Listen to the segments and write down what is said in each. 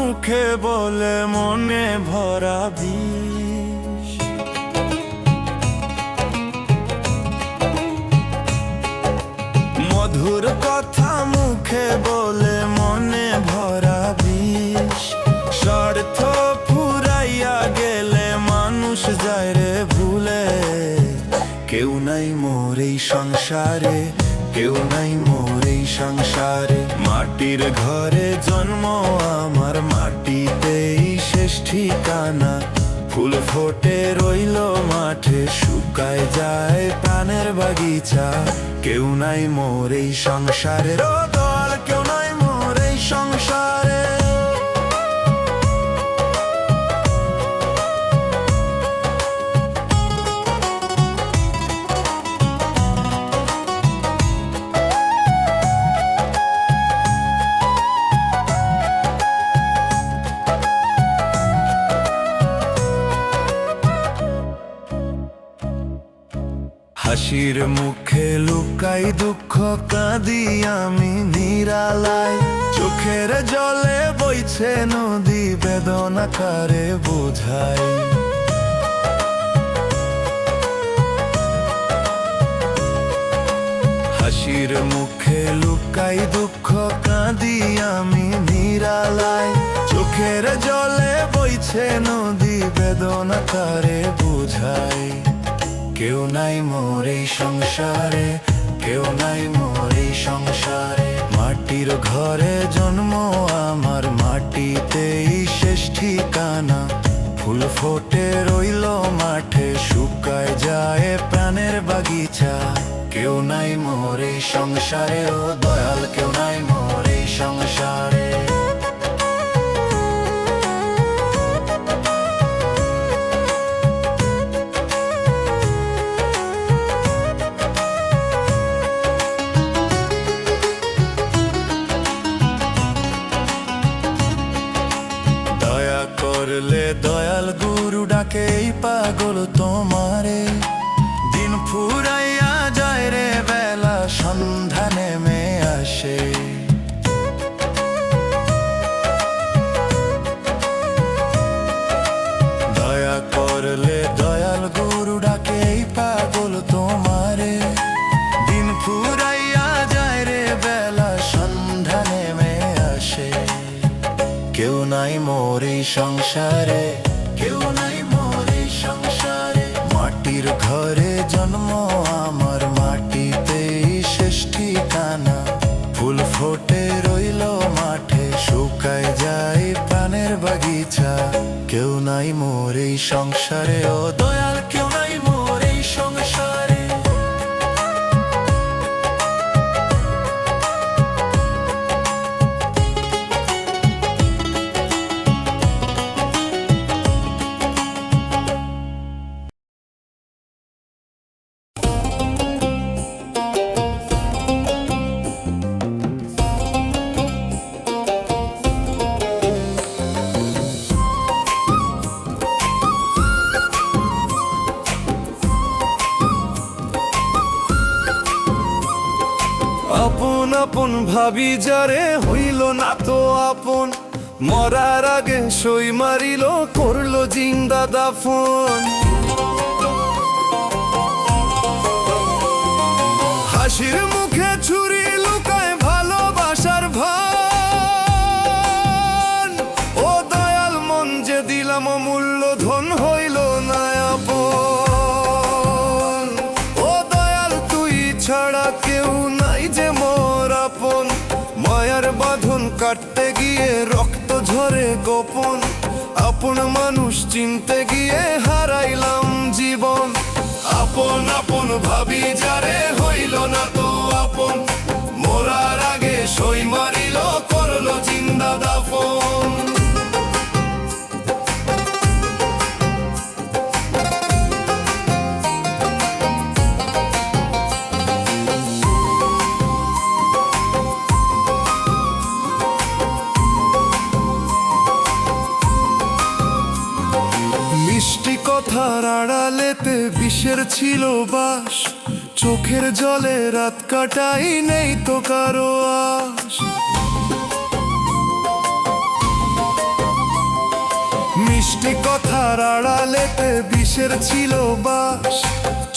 মুখে বলে মনে ভরা বিষ। মধুর কথা মুখে বলে মনে ভরা বিষ। স্বার্থ ফুরাইয়া গেলে মানুষ যায় রে ভুলে। কেউ নাই মোর এই সংসারে, কেউ নাই মোর এই সংসারে। মাটির ঘরে জন্ম আমার, মাটিতেই শেষ ঠিকানা। ফুল ফোটে রইল মাঠে, শুকায় যায় প্রাণের বাগিচা। কেউ নাই মোর এই সংসারে, ও দল কেউ নাই মোর এই সংসারে। হাসির মুখে লুকাই দুঃখ, কাঁদি আমি নিরালায়। চোখের জলে বইছে নদী, বেদনা কারে বোঝাই। হাসির মুখে লুকাই দুঃখ, কাঁদি আমি নিরালায়। চোখের জলে বইছে নদী, বেদনা কারে বোঝাই। কেউ নাই মোর এই সংসারে, কেউ নাই মোর এই সংসারে। মাটির ঘরে জন্ম আমার, মাটিতেই শেষ ঠিকানা। ফুল ফোটে রইল মাঠে, শুকায় যায় প্রাণের বাগিচা। কেউ নাই মোর এই সংসারে, ও দয়াল কেউ নাই মোর এই সংসারে। করলে দয়াল গুরু ডাকে এই পাগল তোমারে। দিন ফুরাইয়া যায় রে বেলা, সন্ধ্যা নেমে আসে। দয়া করলে দয়াল গুরু ডাকে এই পাগল তোমারে। দিন ফুরাইয়া যায় রে বেলা, সন্ধ্যা নেমে আসে। কেউ নাই মোর এই সংসারে, কেউ নাই মোর এই সংসারে। মাটির ঘরে জন্ম আমার, মাটিতেই শেষ ঠিকানা। ফুল ফোটে রইল মাঠে, শুকায় যায় প্রাণের বাগিচা। কেউ নাই মোর এই সংসারে, ও দয়াল কেউ নাই মোর এই সংসারে। আপন আপন ভাবি যারে, হইল না তো আপন। মরার আগে সই মারিল, করলো জিন্দা দাফন। হাসির মুখে ছুরি লুকায় ভালোবাসার ভান। ও দয়াল মন যে দিলাম অমূল্য, ধন হইল না আপন। ও দয়াল তুই ছাড়া কেউ নাই যে মোর আপন। মায়ার বাঁধন কাটতে গিয়ে রক্ত ঝরে গোপন। আপন মানুষ চিনতে গিয়ে হারাইলাম জীবন। আপন আপন ভাবি যারে, হইল না তো আপন। মরার আগে সই মারিল, করলো জিন্দা দাফন। মিষ্টি কথার আড়ালেতে বিষের ছিল বাস। চোখের জলে রাত কাটাই, নেই তো কারো আশ। মিষ্টি কথার আড়ালেতে বিষের ছিল বাস,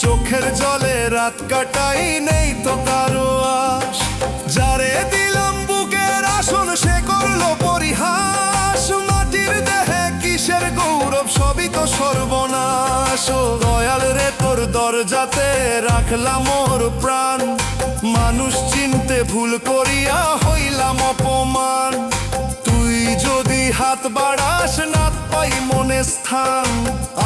চোখের জলে রাত কাটাই নেই তো কারো আশ। যারে দিলাম বুকের আসন সে করলো পরিহাস, মাটির দেহে কিসের গৌরব সবই তো সর্বনাশ। ও দয়াল রে তোর দরজাতে রাখলাম মোর প্রাণ, মানুষ চিনতে ভুল করিয়া হইলাম অপমান। তুই যদি হাত বাড়াস না পাই মনে স্থান,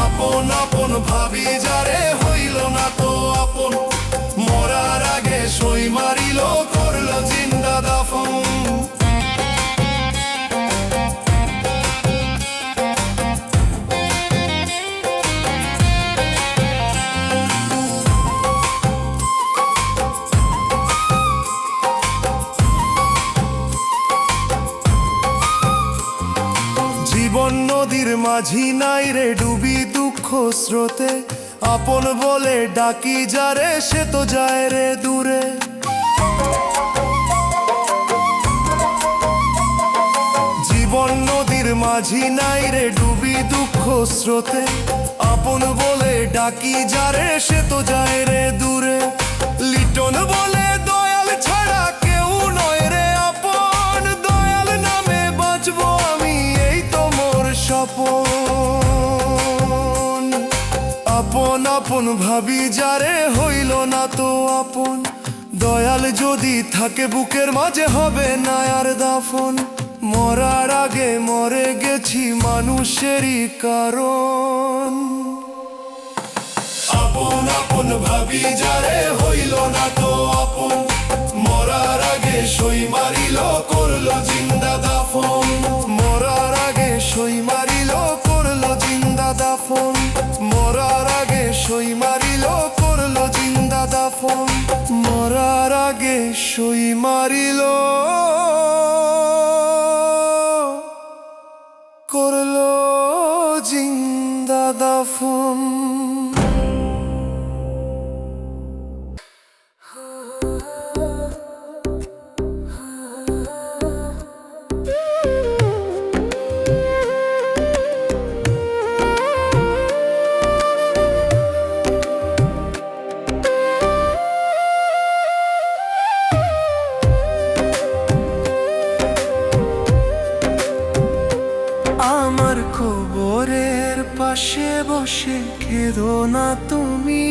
আপন আপন ভাবি যারে হইল না তো আপন, মরার আগে সই মারিল করলো জিন্দা দাফন। জীবন নদীর মাঝি নাই রে ডুবি দুঃখ স্রোতে, আপন বলে ডাকি যারে সে তো যায় রে দূরে। জীবন নদীর মাঝি নাই রে ডুবি দুঃখ স্রোতে, আপন বলে ডাকি যারে সে তো যায় রে দূরে। লিটন বলে দয়াল ছাড়া কেউ নয় রে আপন, দয়াল নামে বাঁচবো আমি এই তো মোর স্বপন। আপন আপন ভাবি যারে হইল না তো আপন, দয়াল যদি থাকে বুকের মাঝে হবে না আর দাফন। মরার আগে মরে গেছি মানুষেরই কারণ, আপন আপন ভাবি যারে হইল না তো আপন, মরার আগে সই মারিল করলো জিন্দা দাফন। মরার আগে সই মারিল করলো জিন্দা দাফন, মরার আগে সই মারিল করলো জিন্দা দাফন, মরার আগে সই মারিল করলো জিন্দা দাফন। আমার কবরের পাশে বসে কেঁদো না তুমি,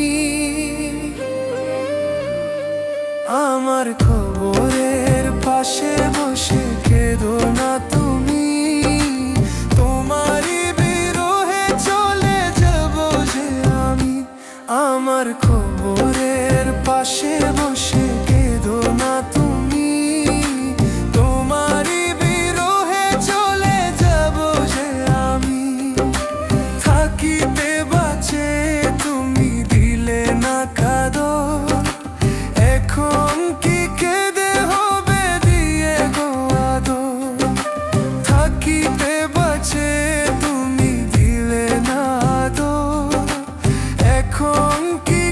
আমার কবরের পাশে বসে কেঁদো না তুমি। তোমারই বিরহে চলে যাব যে আমি, আমার কবরের পাশে বসে কেঁদো না তুমি। তোমারই বিরহে চলে যাব যে আমি, থাকিতে বাঁচে তুমি দিলে না কাঁদর। এখন কি কেঁদে হবে দিয়ে গো আদর, থাকিতে বাঁচে তুমি দিলে না আদর। এখন কি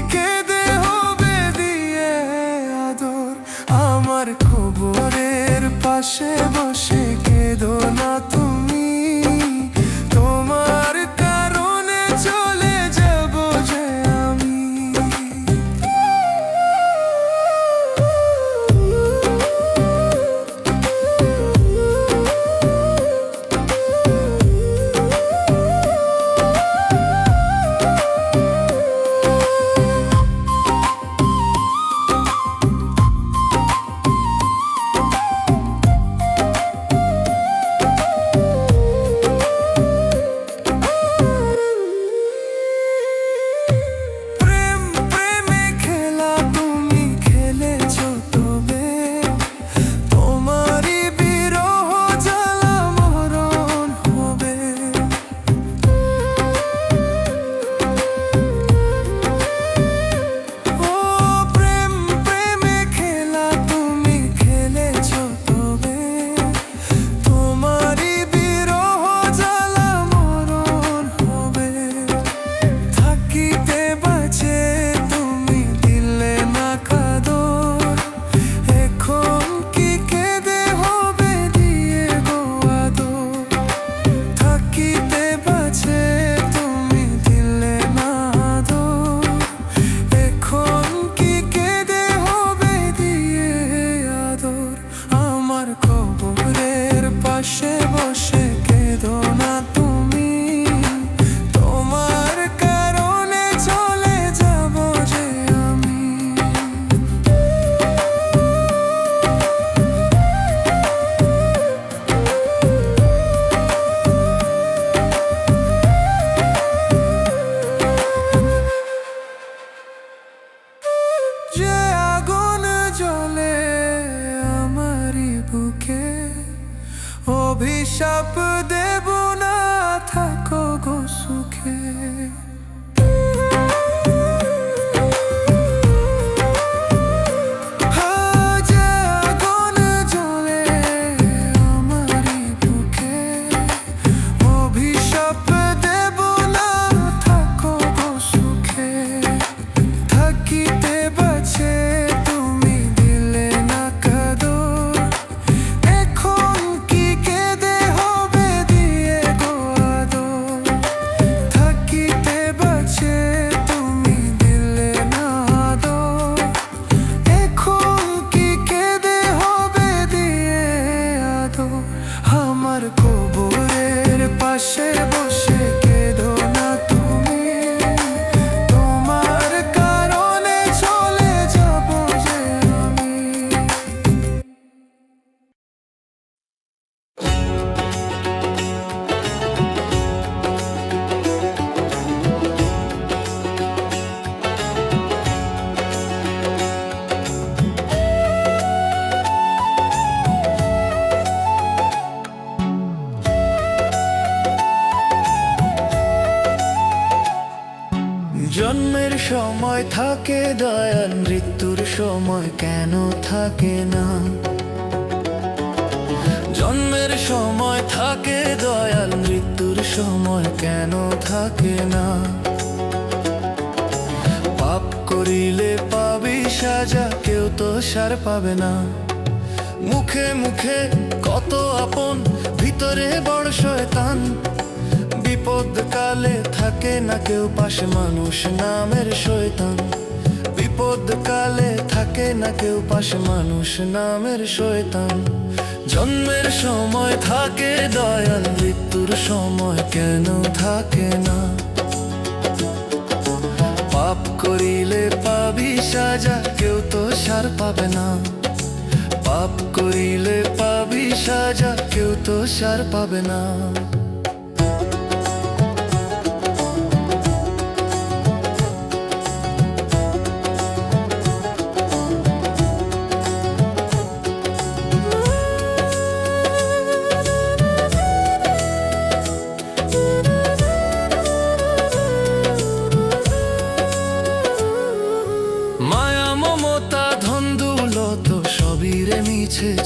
অভিশাপ দেব না, থাকো গো সুখে। আমার কবরের পাশে বসে কেঁদো না তুমি, তোমার কারণে চলে যাব যে আমি। জন্মের সময় থাকে দয়াল, মৃত্যুর সময় কেন থাকে না? জন্মের সময় থাকে দয়াল, মৃত্যুর সময় কেন থাকে না? পাপ করিলে পাবি সাজা, কেউ তো সার পাবে না। মুখে মুখে কত আপন, ভিতরে বড় শয়তান। বিপদ কালে থাকে না কেউ পাশে, মানুষ নামের শয়তান। বিপদ কালে থাকে না কেউ পাশে, মানুষ নামের শয়তান। জন্মের সময় থাকে দয়াল, মৃত্যুর সময় কেন থাকে না? পাপ করিলে পাবি সাজা, কেউ তো সার পাবে না। পাপ করিলে পাবি সাজা, কেউ তো সার পাবে না।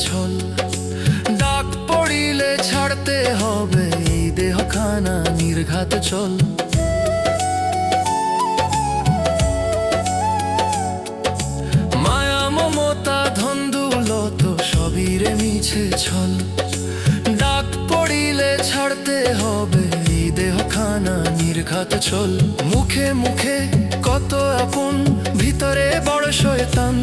ছল ডাক পড়িলে ছাড়তে হবে এই দেহখানা, নির্ঘাত চল। মায়া মমতা ধন দৌলত সবই রে মিছে ছল। ডাক পড়িলে ছাড়তে হবে এই দেহখানা, নির্ঘাত চল। মুখে মুখে কত আপন, ভিতরে বড় শয়তান।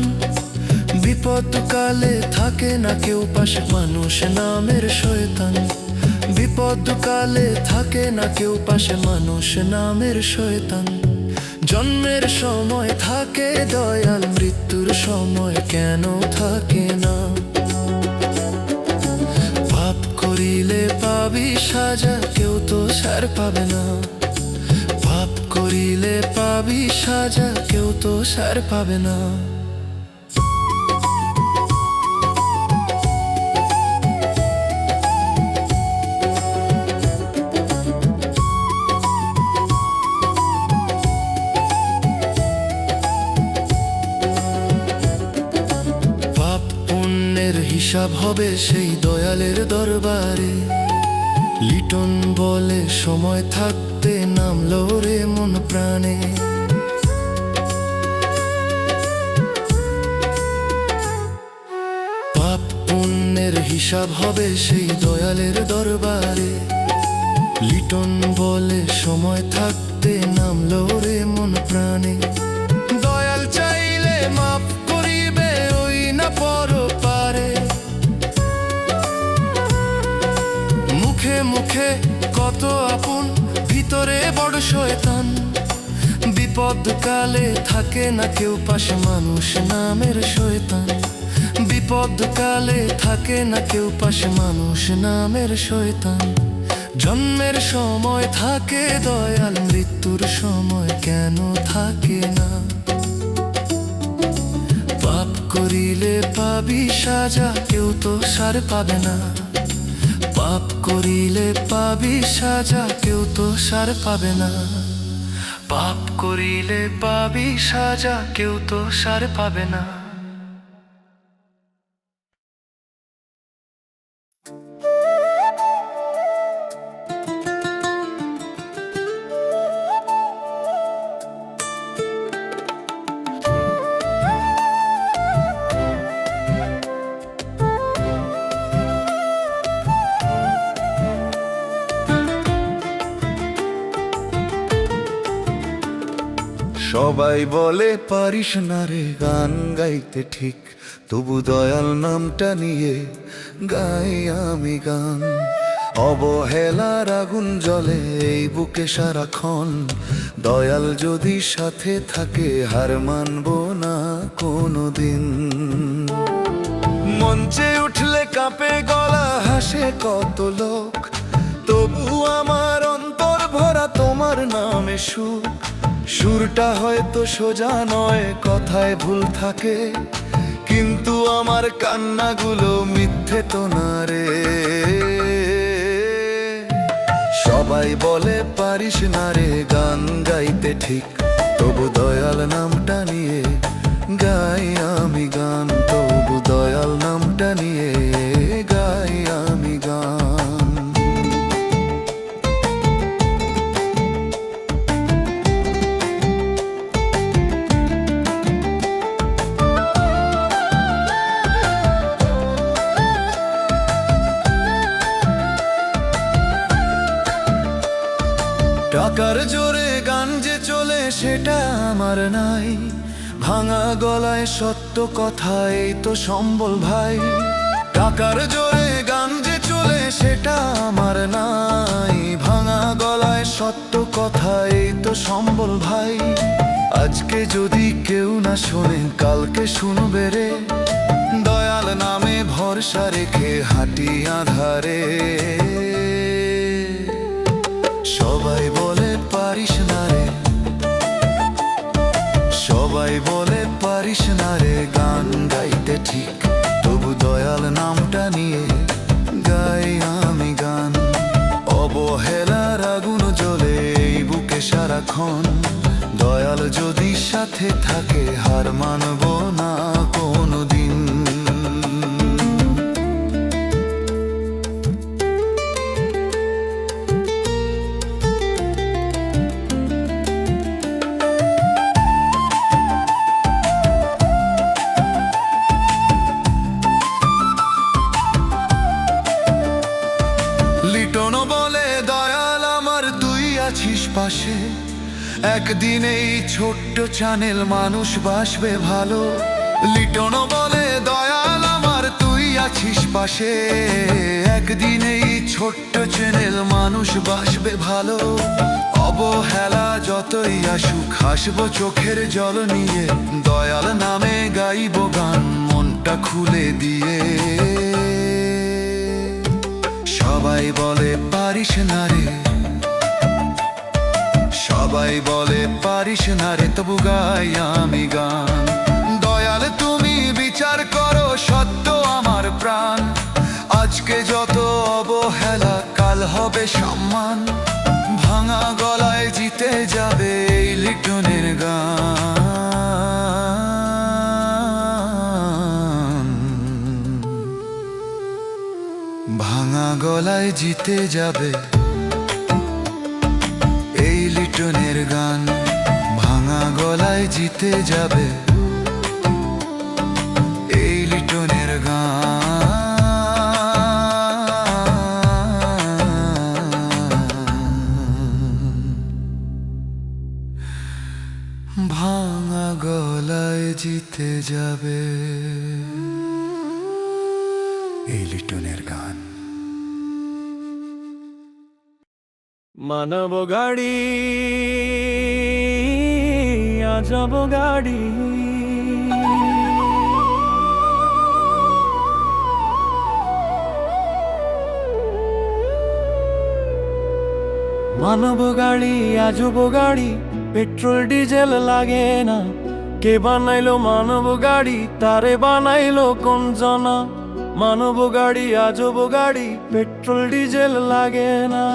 বিপদ কালে থাকে না কেউ পাশে, মানুষ নামের শয়তান। বিপদ কালে থাকে না কেউ পাশে, মানুষ নামের শয়তান। জন্মের সময় থাকে দয়াল, মৃত্যুর সময় কেন থাকে না? পাপ করিলে পাবি সাজা, কেউ তো সার পাবে না। পাপ করিলে পাবি সাজা, কেউ তো সার পাবে না। হিসাব হবে সেই দয়ালের দরবারে। লিটন বলে সময় থাকতে নামলো রে মন প্রাণে। পাপ পুণ্যের হিসাব হবে সেই দয়ালের দরবারে। লিটন বলে সময় থাকতে নামলো রে মন প্রাণে। দয়াল চাইলে মাফ করিবে ওই না পর পারে। মুখে মুখে কত আপন, ভিতরে বড় শয়তান। বিপদ কালে থাকে না কেউ পাশে, মানুষ নামের শয়তান। বিপদ কালে থাকে না কেউ পাশে, মানুষ নামের শয়তান। জন্মের সময় থাকে দয়াল, মৃত্যুর সময় কেন থাকে না? পাপ করিলে পাবি সাজা, কেউ তো সার পাবে না। পাপ করিলে পাবি সাজা, কেউ তো সার পাবে না। পাপ করিলে পাবি সাজা, কেউ তো সার পাবে না। সবাই বলে পারিস না রে গান গাইতে ঠিক, তবু দয়াল নামটা নিয়ে গাই আমি গান। অবহেলার আগুন জ্বলে এই বুকে সারাক্ষণ, দয়াল যদি সাথে থাকে হার মানব না কোনোদিন। মঞ্চে উঠলে কাঁপে গলা, হাসে কত লোক, তবু আমার অন্তর ভরা তোমার নামে সুখ। সুরটা হয়তো সোজা নয়, কথায় ভুল থাকে, কিন্তু আমার কান্নাগুলো মিথ্যে তো না রে। সবাই বলে পারিস না রে গান গাইতে ঠিক, তবু দয়াল নামটা নিয়ে গাই আমি গান। তবু দয়াল নামটা নিয়ে গাই আমি গান। টাকার জোরে গান যে চলে সেটা আমার নাই, ভাঙা গলায় সত্য কথা এই তো সম্বল ভাই। টাকার জোরে গান যে চলে সেটা আমার নাই, ভাঙা গলায় সত্য কথা এই তো সম্বল ভাই। আজকে যদি কেউ না শোনে কালকে শুনবে রে, দয়াল নামে ভরসা রেখে হাঁটি আধারে। সবাই বলে পারিস না রে, সবাই বলে পারিস না রে গান গাইতে ঠিক, তবু দয়াল নামটা নিয়ে গাই আমি গান। অবহেলার আগুন জ্বলে এই বুকে সারাক্ষণ, দয়াল যদি সাথে থাকে হার মানব না কোনোদিন। লিটন বলে দয়াল আমার তুই আছিস পাশে, একদিন এই ছোট্ট চ্যানেল মানুষ বাসবে ভালো। লিটন বলে দয়াল আমার তুই আছিস পাশে, একদিন এই ছোট্ট চ্যানেল মানুষ বাসবে ভালো। অবহেলা যতই আসুক হাসবো চোখের জল নিয়ে, দয়াল নামে গাইব গান মনটা খুলে দিয়ে। সবাই বলে পারিস না রে, সবাই বলে পারিস না রে, তবু গাই আমি গান। দয়াল তুমি বিচার করো সত্য আমার প্রাণ, আজকে যত অবহেলা কাল হবে সম্মান। ভাঙা গলায় জিতে যাবে এই লিটনের গান, ভাঙা গলায় জিতে যাবে এই লিটনের গান, ভাঙা গলায় জিতে যাবে এই লিটনের গান। ভাঙা গলায় জিতে যাবে এই লিটনের গান। মানব গাড়ি আজব গাড়ি, মানব গাড়ি আজব গাড়ি, পেট্রোল ডিজেল লাগে না। কে বানাইলো মানব গাড়ি, তারে বানাইলো কোন জনা? মানব গাড়ি আজব গাড়ি, পেট্রোল ডিজেল লাগে না।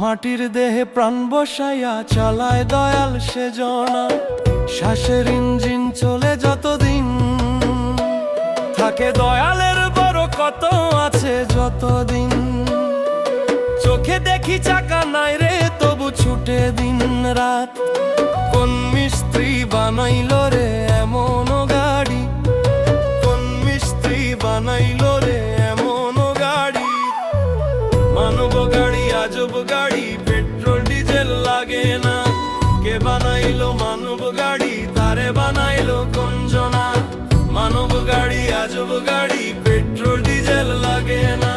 মাটির দেহে প্রাণ বসাইয়া চালায় দয়াল সেজনা, শ্বাসের ইঞ্জিন চলে যতদিন, থাকে দয়ালের বড় কত আছে যতদিন। চোখে দেখি চাকা নাই রে তবু ছুটে দিন রাত, কোন মিস্ত্রি বানাইলো রে এমন গাড়ি, কোন মিস্ত্রি বানাইলো রে এমন গাড়ি। মানব গাড়ি আজব গাড়ি, পেট্রোল ডিজেল লাগে না। কে বানাইলো মানব গাড়ি, তারে বানাইলো কোন জনা। মানব গাড়ি আজব গাড়ি, পেট্রোল ডিজেল লাগে না।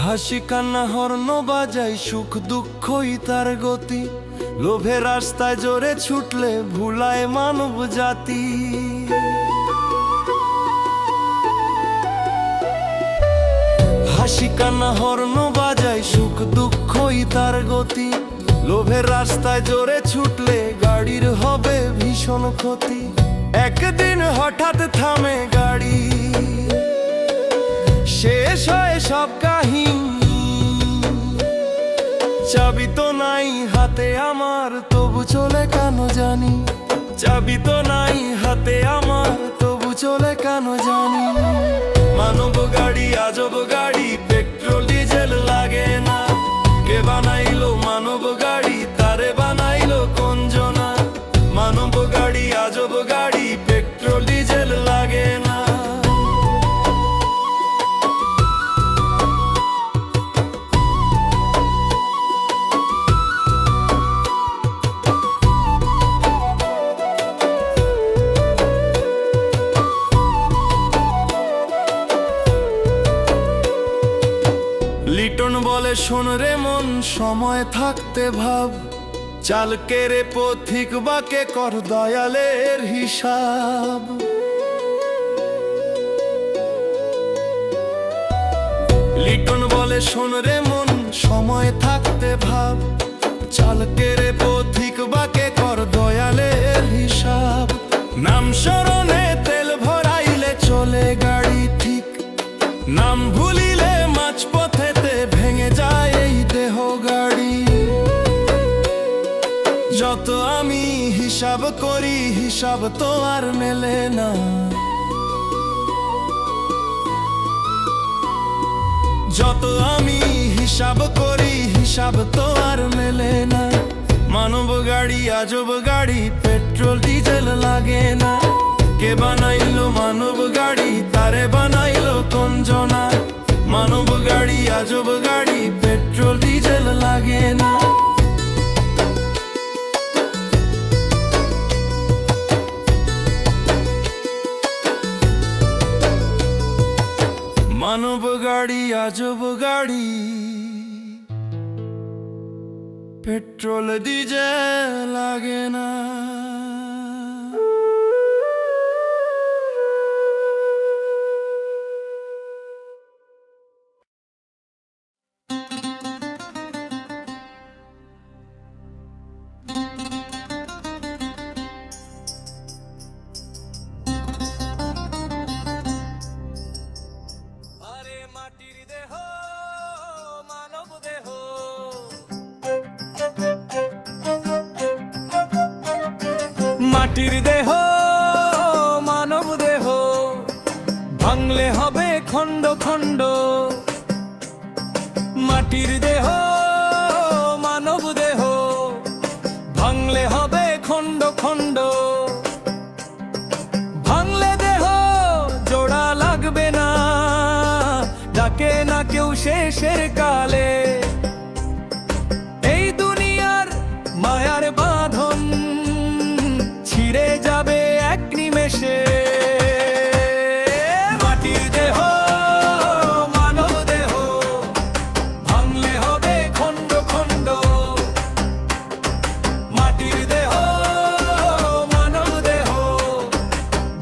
হাসি কান্না হর্ন বাজাই, সুখ দুঃখই তার গতি, লোভে রাস্তায় জোরে ছুটলে ভুলায় মানব জাতি। হাসি কান্না হর্ন বাজাই, সুখ দুঃখই তার গতি, লোভের রাস্তায় জোরে ছুটলে গাড়ির হবে ভীষণ ক্ষতি। একদিন হঠাৎ থামে গাড়ি, শেষ হয় সব কাহিনী। চাবি তো নাই হাতে আমার, তবু চলে কেন জানি। চাবি তো নাই হাতে আমার, তবু চলে কেন জানি। মানব গাড়ি আজব গাড়ি, পেট্রোল ডিজেল লাগে না। কে বানাইলো মানব গাড়ি, তারে বানাইলো কোন জনা। মানব গাড়ি আজব গাড়ি, পেট্রোল ডিজেল লাগে না। লিটন বলে শোন রে মন, সময় থাকতে ভাব, চালকে রে পথিক বাকে কর দয়ালের হিসাব। লিটন বলে শোন রে মন, সময় থাকতে ভাব, চালকে রে পথিক বাকে কর দয়ালের হিসাব। নাম স্মরণে তেল ভরাইলে চলে গাড়ি ঠিক, নাম ভুলিলে মাঝ পথেতে ভেঙে যায় এই দেহ গাড়ি। যত আমি হিসাব করি, হিসাব তো আর মেলে না। যত আমি হিসাব করি, হিসাব তো আর মেলে না। মানব গাড়ি আজব গাড়ি, পেট্রোল ডিজেল লাগে না। কে বানাইলো মানব গাড়ি, তারে বানাইলো কোন জনা। মানব গাড়ি আজব গাড়ি, পেট্রোল ডিজেল লাগে না। মানব গাড়ি আজব গাড়ি, পেট্রোল ডিজেল লাগে না। মাটির দেহ মানব দেহ, ভাঙলে হবে খণ্ড খণ্ড। মাটির দেহ মানব দেহ, ভাঙলে হবে খণ্ড খণ্ড। ভাঙলে দেহ জোড়া লাগবে না, ডাকে না কেউ শেষের কালে। এই দুনিয়ার মায়ার বাঁধন ছিঁড়ে যাবে এক নিমেষে। মাটির দেহ মানব দেহ ভাঙলে হবে খণ্ড খণ্ড। মাটির দেহ মানব দেহ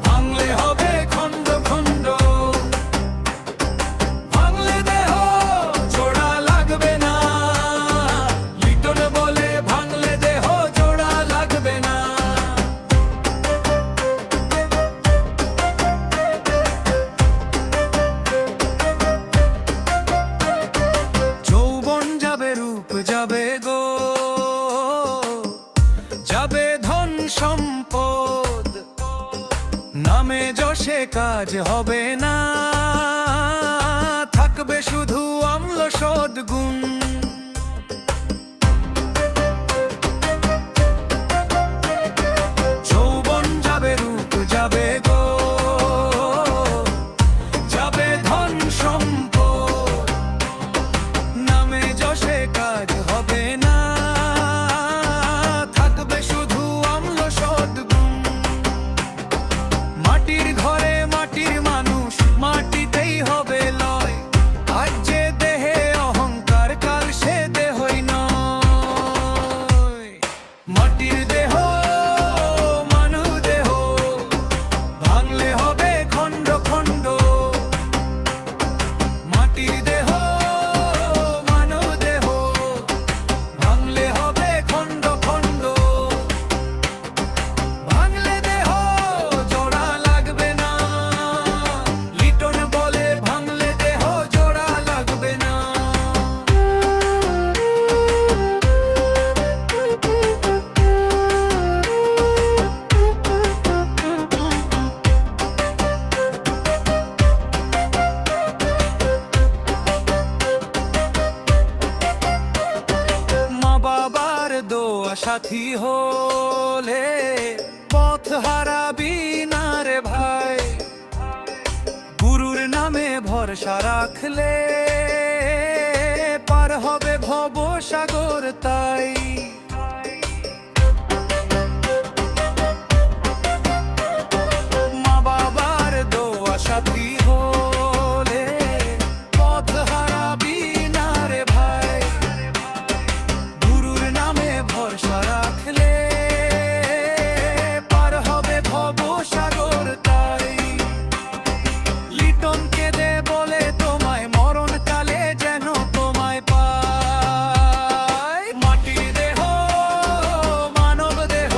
ভাঙলে হবে খণ্ড খণ্ড। ভাঙলে দেহ জোড়া লাগবে না, লিটন বলে ভাঙলে দেহ জোড়া লাগবে না। যৌবন যাবে রূপ যাবে গো, যাবে ধন সম্পদ, নামে যশে কাজ হবে না, থাকবে শুধু অম্ল সদ্গুণ। যৌবন যাবে রূপ যাবে গো, যাবে ধন সম্পদ, নামে যশে কাজ হবে না, থাকবে শুধু অম্ল সদ্গুণ। মাটির ঘরে মাটির মানুষ, মাটিতেই হবে লয়। আজ যে দেহে অহংকার, কাল সে দেহই নয়। মাটির দেহ মানব দেহ ভাঙলে হবে খণ্ড খণ্ড। মাটির দেহ মানব দেহ ভাঙলে হবে খণ্ড খণ্ড। ভাঙলে দেহ জোড়া লাগবে না, লিটন বলে ভাঙলে দেহ জোড়া লাগবে না। মা বাবার দোয়া সাথী হলে পথ হারাবি না রে ভাই। গুরুর নামে ভরসা রাখলে পার হবে ভব সাগর তাই। মা বাবার দোয়া সাথী হলে পথ হারাবি না রে ভাই। গুরুর নামে ভরসা রাখলে পার হবে ভব সাগর তাই। লিটন কেঁদে বলে তোমায় মরণ কালে যেন তোমায় পায়। মাটির দেহ মানব দেহ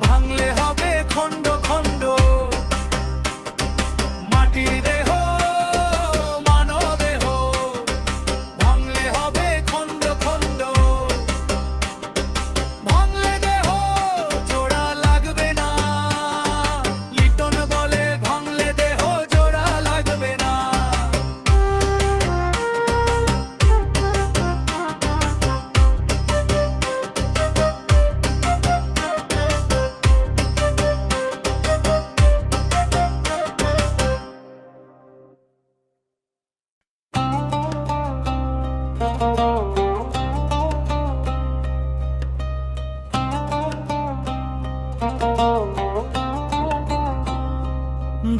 ভাঙলে হবে খণ্ড খণ্ড। মাটির দেহ মানব দেহ ভাঙলে হবে খণ্ড খণ্ড। ভাঙলে দেহ জোড়া লাগবে না, লিটন বলে ভাঙলে দেহ জোড়া লাগবে না।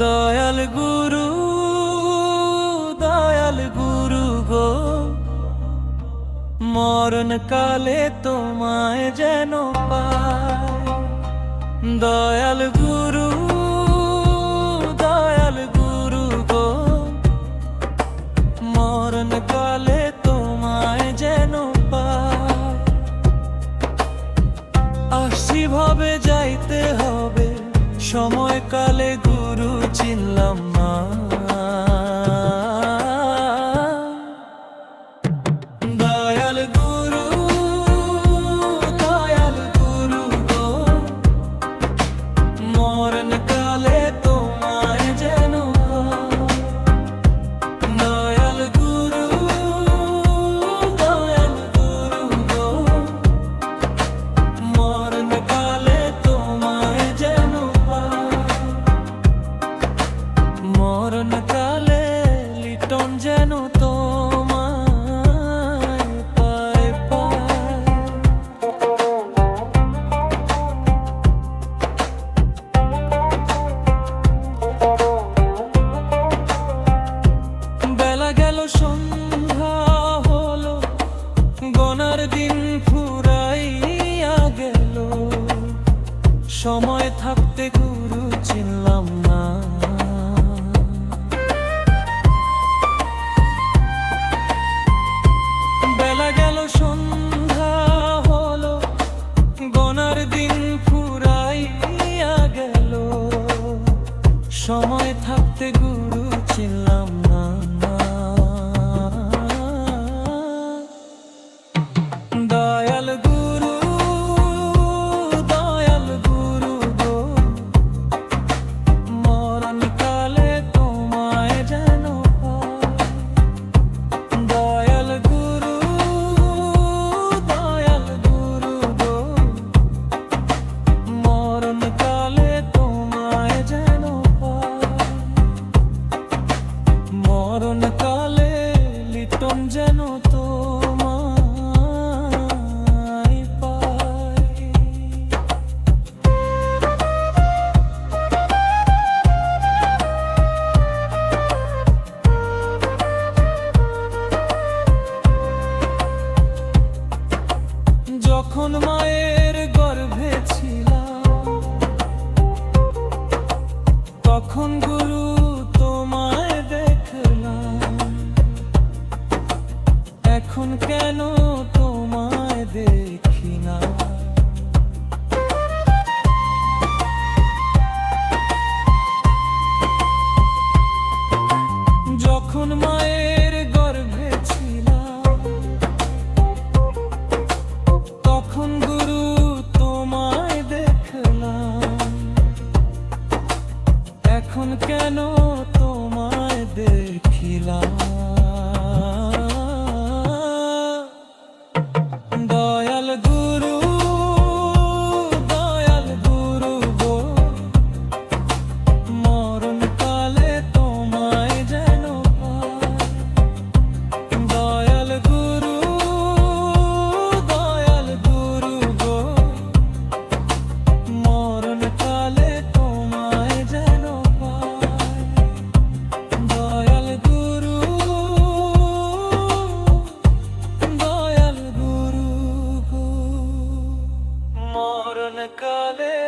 দয়াল গুরু গো, মরণ কালে তোমায় যেন পায়। দয়াল গুরু গো, মরণ কালে তোমায় যেন পায়। আসছি ভাবে যাইতে হবে, সময়কালে গুরু চিনলাম না। দয়াল গুরু গো, মরণ সময় থাকতে গুরু ছিলাম না। দয়াল গুরু, দয়াল গুরু গো, মরণকালে তোমায় যেন পাই। দয়াল গুরু, দয়াল গুরু গো, মরণকালে তোমায় যেন পাই। মরণকালে লিটন যেন তোমায় পাই। যখন মায়ের গর্ভে ছিলাম, তখন গুরু তোমায় দেখলাম। এখন কেন তোমায় দেখি না? যখন মায়ের গর্ভে ছিলাম, তখন গুরু তোমায় দেখলাম। এখন কেন তোমায় দেখিলাম? দয়াল গুরু, দয়াল গুরু গো, মরণকালে তোমায় যেন পাই। দয়াল গুরু, দয়াল গুরু গো, মরণকালে তোমায় যেন পাই। দয়াল গুরু, দয়াল গুরু গো, মরণকালে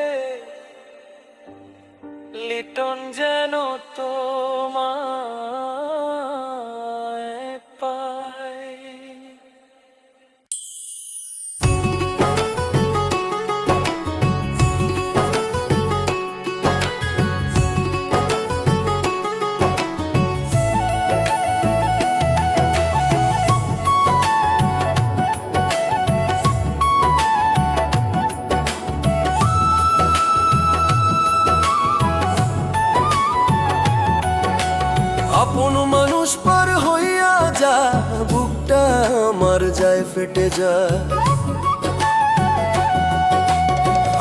লিটন যেন তোমায় পাই। আপন মানুষ পার হইয়া যা, বুকটা আমার যায় ফেটে যায়।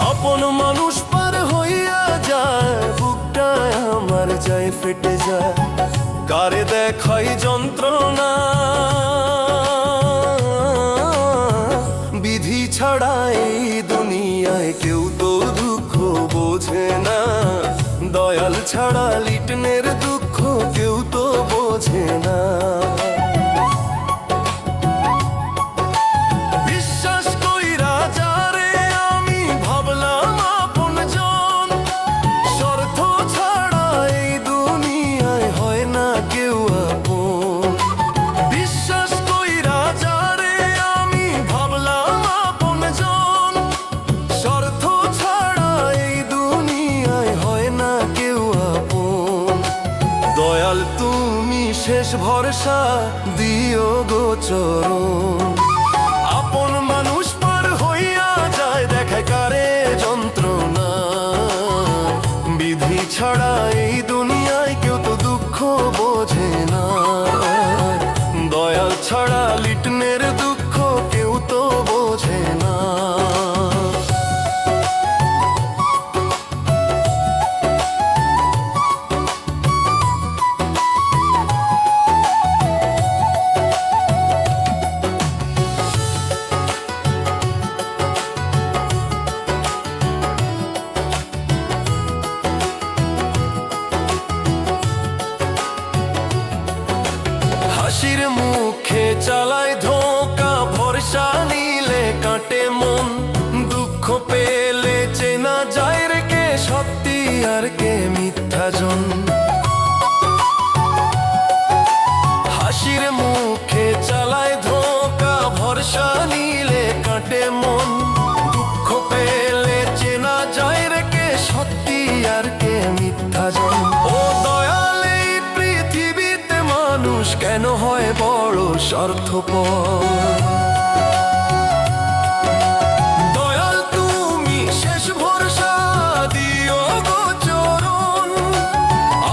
আপন মানুষ পার হইয়া যায়, বুকটা আমার যায় ফেটে যায়। কারে দেখাই যন্ত্রণা, বিধি ছাড়া এই দুনিয়ায় কেউ তো দুঃখ বোঝে না। দয়াল ছাড়া লিটনের দুঃখ কেউ তো বোঝে না। বিশ্বাস কইরা যারে আমি ভাবলাম আপনজন, স্বার্থ ছাড়া এই দুনিয়ায় হয় না কেউ আপন। বিশ্বাস কইরা যারে আমি ভাবলাম আপনজন, স্বার্থ ছাড়া এই দুনিয়ায় হয় না কেউ আপন। দয়াল তুমি শেষ ভরসা দিও গো চরণ। আপন মানুষ পার হইয়া যায়, দেখায় কারে যন্ত্রণা। বিধি ছাড়া এই দুনিয়ায় কেউ তো দুঃখ বোঝে না। দয়াল ছাড়া লিটনের দুঃখ কেউ তো বোঝে না। হাসির মুখে চালায় ধোঁকা, ভরসা নিলে কাটে মন। দুঃখ পেলে চেনা যায় রে কে সত্যি আর কে মিথ্যাজন। হাসির মুখে চালায় ধোঁকা, ভরসা নিলে কাটে মন। দুঃখ পেলে চেনা যায় রে কে সত্যি আর কে মিথ্যাজন। ও স্বার্থপর। দয়াল তুমি শেষ ভরসা দিও গো চরণ,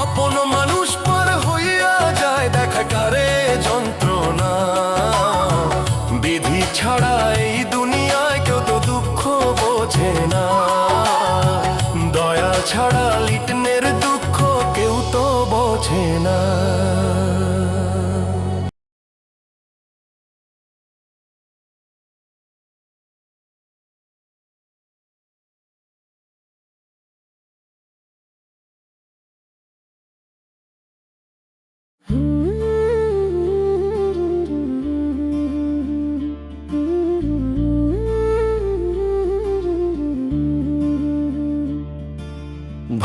আপন মানুষ পার হইয়া যায় দেখা কারে যন্ত্রণা। বিধি ছাড়া এই দুনিয়ায় কেউ তো দুঃখ বোঝে না, দয়া ছাড়া লিটনের দুঃখ কেউ তো বোঝে না।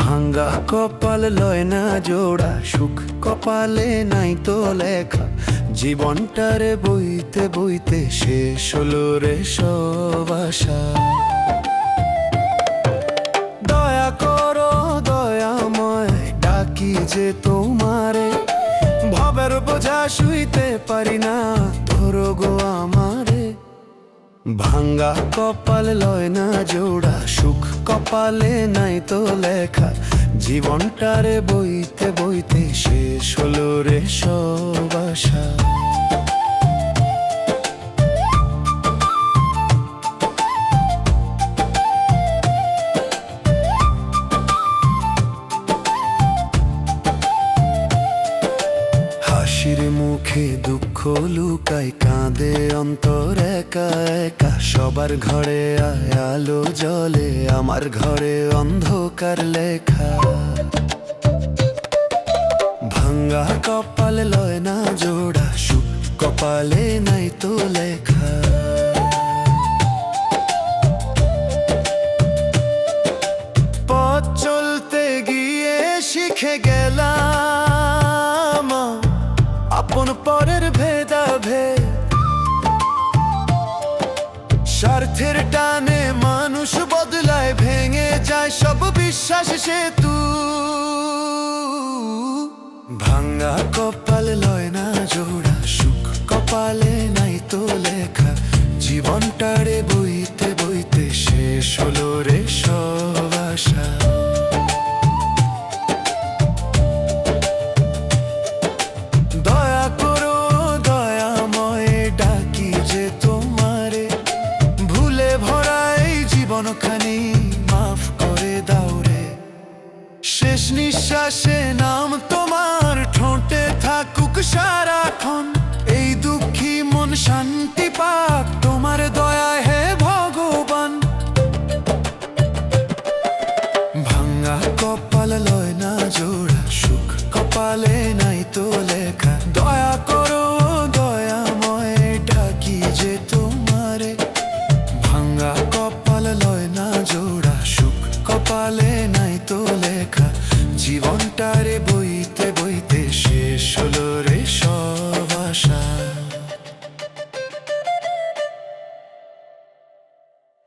ভাঙ্গা কপাল লয় না জোড়া, সুখ কপালে নাই তো লেখা। জীবনটারে বইতে বইতে শেষ হলো রে সব আশা। দয়া করো দয়াময় ডাকি যে তোমারে, ভবের বোঝা শুইতে পারি না ধরো গো আমারে। ভাঙ্গা কপাল লয় না জোড়া, সুখ কপালে নাই তো লেখা। জীবনটারে বইতে বইতে শেষ হলো রে সব আশা। হাসির মুখে দুঃখ লুকাই, কাঁদে অন্তর একা একা। সবার ঘরে আলো জ্বলে, আমার ঘরে অন্ধকার লেখা। ভাঙ্গা কপাল লয় না জোড়া, সুখ কপালে নাই তো লেখা। পথ চলতে গিয়ে শিখে গেলাম আপন পরের ভেদাভেদ। স্বার্থের টানে মানুষ বদলায়, ভেঙে যায় সব বিশ্বাস সেতু। ভাঙ্গা কপাল লয় না জোড়া, সুখ কপালে নাই তো লেখা। জীবনটারে বইতে বইতে শেষ হলো রে সব আশা। দয়া করো দয়াময় ডাকি যে তোমারে, ভুলে ভরা এই জীবনখানি মাফ করে দাও রে। শেষ নিঃশ্বাসে নাম তোমার ঠোঁটে থাকুক সারাক্ষণ, এই দুঃখী মন শান্তি পাক তোমার দয়া হে ভগবান। ভাঙ্গা কপাল লয় না জোড়া, সুখ কপালে নাই তো লেখা। দয়া করো দয়াময় ডাকি যে তোমারে, ভাঙ্গা কপাল লয় না জোড়া, সুখ কপালে